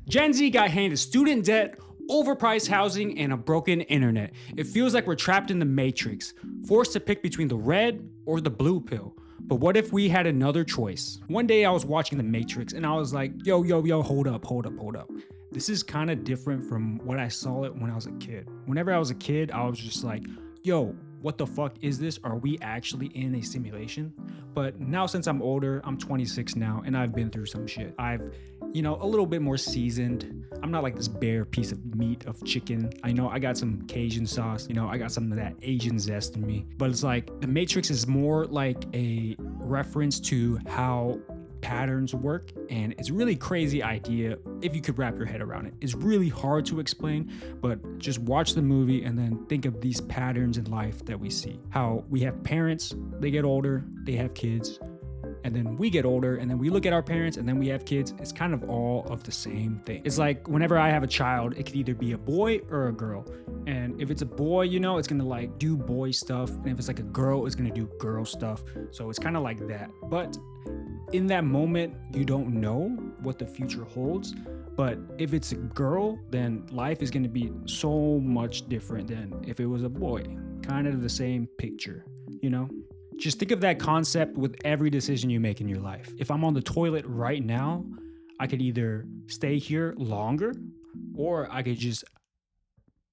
Gen Z got handed student debt, overpriced housing, and a broken internet. It feels like we're trapped in the matrix, forced to pick between the red or the blue pill. But what if we had another choice? One day I was watching The Matrix and I was like, yo, hold up. This is kind of different from what I saw it when I was a kid. Whenever I was a kid, I was just like, yo, what the fuck is this? Are we actually in a simulation? But now since I'm older, I'm 26 now, and I've been through some shit. I've, a little bit more seasoned. I'm not like this bare piece of meat of chicken. I know I got some Cajun sauce, I got some of that Asian zest in me. But it's like The Matrix is more like a reference to how patterns work, and it's a really crazy idea if you could wrap your head around it. It's really hard to explain, but just watch the movie and then think of these patterns in life that we see. How we have parents, they get older, they have kids, and then we get older and then we look at our parents and then we have kids. It's kind of all of the same thing. It's like whenever I have a child, it could either be a boy or a girl. And if it's a boy, it's gonna like do boy stuff. And if it's like a girl, it's gonna do girl stuff. So it's kind of like that. But in that moment, you don't know what the future holds. But if it's a girl, then life is gonna be so much different than if it was a boy. Kind of the same picture, Just think of that concept with every decision you make in your life. If I'm on the toilet right now, I could either stay here longer or I could just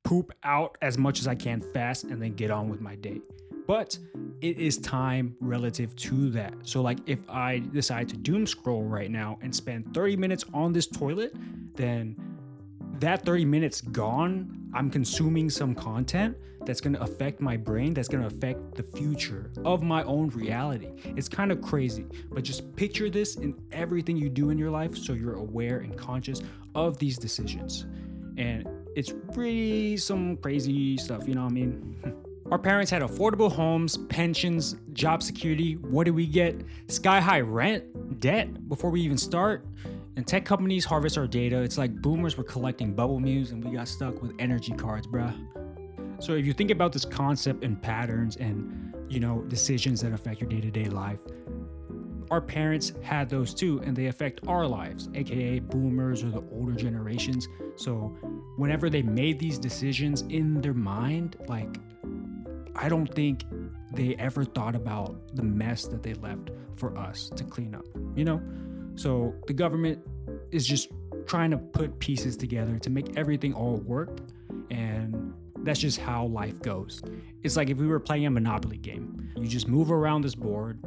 poop out as much as I can fast and then get on with my day. But it is time relative to that. So like if I decide to doom scroll right now and spend 30 minutes on this toilet, then that 30 minutes gone, I'm consuming some content that's going to affect my brain, that's going to affect the future of my own reality. It's kind of crazy, but just picture this in everything you do in your life so you're aware and conscious of these decisions. And it's really some crazy stuff, you know what I mean? Our parents had affordable homes, pensions, job security. What do we get? Sky-high rent, debt before we even start. And tech companies harvest our data. It's like boomers were collecting bubble meals and we got stuck with energy cards, bruh. So if you think about this concept and patterns and, decisions that affect your day-to-day life, our parents had those too, and they affect our lives, aka boomers or the older generations. So whenever they made these decisions in their mind, like, I don't think they ever thought about the mess that they left for us to clean up, So the government is just trying to put pieces together to make everything all work, and that's just how life goes. It's like if we were playing a Monopoly game. You just move around this board,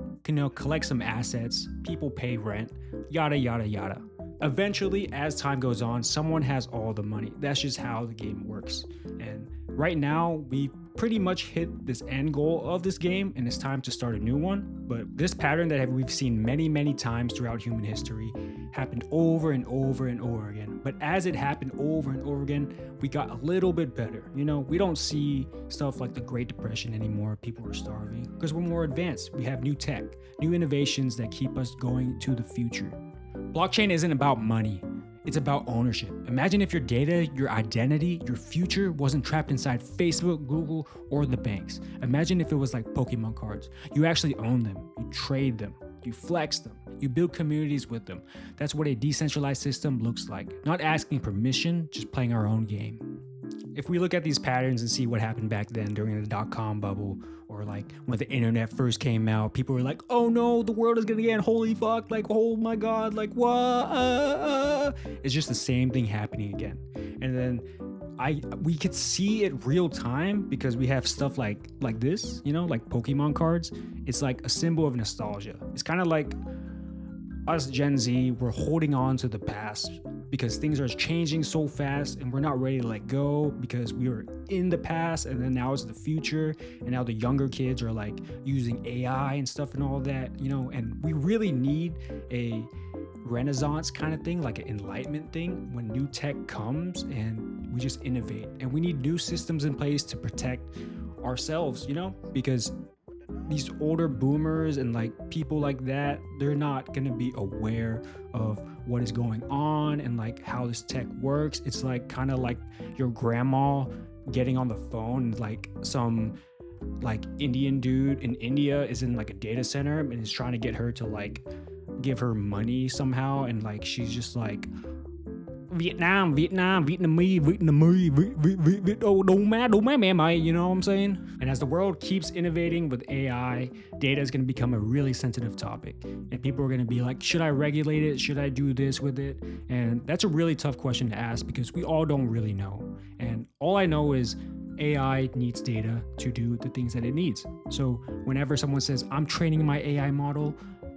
collect some assets, people pay rent, yada, yada, yada. Eventually, as time goes on, someone has all the money. That's just how the game works. And right now, we pretty much hit this end goal of this game, and it's time to start a new one. But this pattern that we've seen many, many times throughout human history happened over and over and over again. But as it happened over and over again, we got a little bit better. We don't see stuff like the Great Depression anymore. People are starving because we're more advanced. We have new tech, new innovations that keep us going to the future. Blockchain isn't about money. It's about ownership. Imagine if your data, your identity, your future wasn't trapped inside Facebook, Google, or the banks. Imagine if it was like Pokemon cards. You actually own them. You trade them. You flex them. You build communities with them. That's what a decentralized system looks like. Not asking permission, just playing our own game. If we look at these patterns and see what happened back then during the dot-com bubble, or like when the internet first came out, people were like, oh no, the world is gonna end, holy fuck, like, oh my god, like, what? It's just the same thing happening again. And then we could see it real time because we have stuff like this, like Pokemon cards. It's like a symbol of nostalgia. It's kind of like us Gen Z, we're holding on to the past because things are changing so fast and we're not ready to let go because we were in the past and then now it's the future, and now the younger kids are like using AI and stuff and all that, and we really need a renaissance kind of thing, like an enlightenment thing, when new tech comes and we just innovate, and we need new systems in place to protect ourselves, because these older boomers and like people like that, they're not going to be aware of what is going on and like how this tech works. It's like kind of like your grandma getting on the phone and like some like Indian dude in India is in like a data center and is trying to get her to like give her money somehow, and like she's just like, You know what I'm saying? And as the world keeps innovating with AI, data is going to become a really sensitive topic. And people are going to be like, should I regulate it? Should I do this with it? And that's a really tough question to ask because we all don't really know. And all I know is AI needs data to do the things that it needs. So whenever someone says, I'm training my AI model,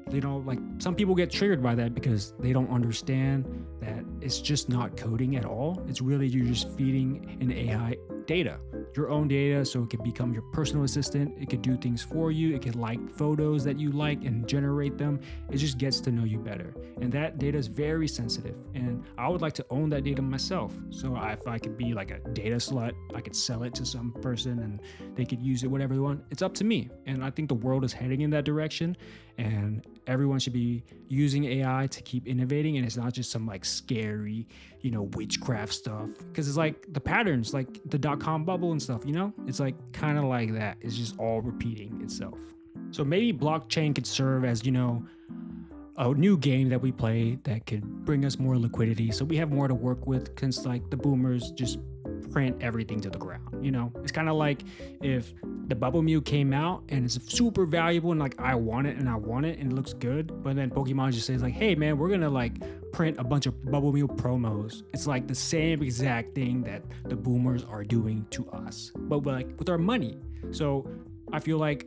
like some people get triggered by that because they don't understand that it's just not coding at all. It's really you're just feeding an AI data, your own data, so it can become your personal assistant. It could do things for you. It could like photos that you like and generate them. It just gets to know you better. And that data is very sensitive. And I would like to own that data myself. So if I could be like a data slut, I could sell it to some person and they could use it whatever they want. It's up to me. And I think the world is heading in that direction. And everyone should be using AI to keep innovating, and it's not just some like scary, witchcraft stuff. Because it's like the patterns, like the .com bubble and stuff. It's like kind of like that. It's just all repeating itself. So maybe blockchain could serve as a new game that we play that could bring us more liquidity, so we have more to work with. Since like the boomers just print everything to the ground. It's kind of like if the Bubble Mew came out and it's super valuable and like I want it and it looks good, but then Pokemon just says like, hey man, we're gonna like print a bunch of Bubble Mew promos. It's like the same exact thing that the boomers are doing to us, but like with our money. So I feel like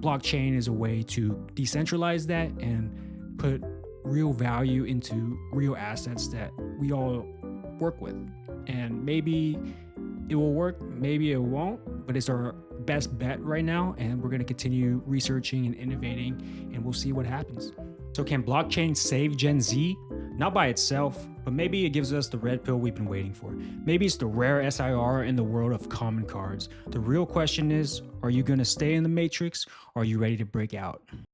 blockchain is a way to decentralize that and put real value into real assets that we all work with. And maybe it will work, maybe it won't, but it's our best bet right now, and we're going to continue researching and innovating, and we'll see what happens. So can blockchain save Gen Z? Not by itself, but maybe it gives us the red pill we've been waiting for. Maybe it's the rare SIR in the world of common cards. The real question is, are you going to stay in the matrix, or are you ready to break out?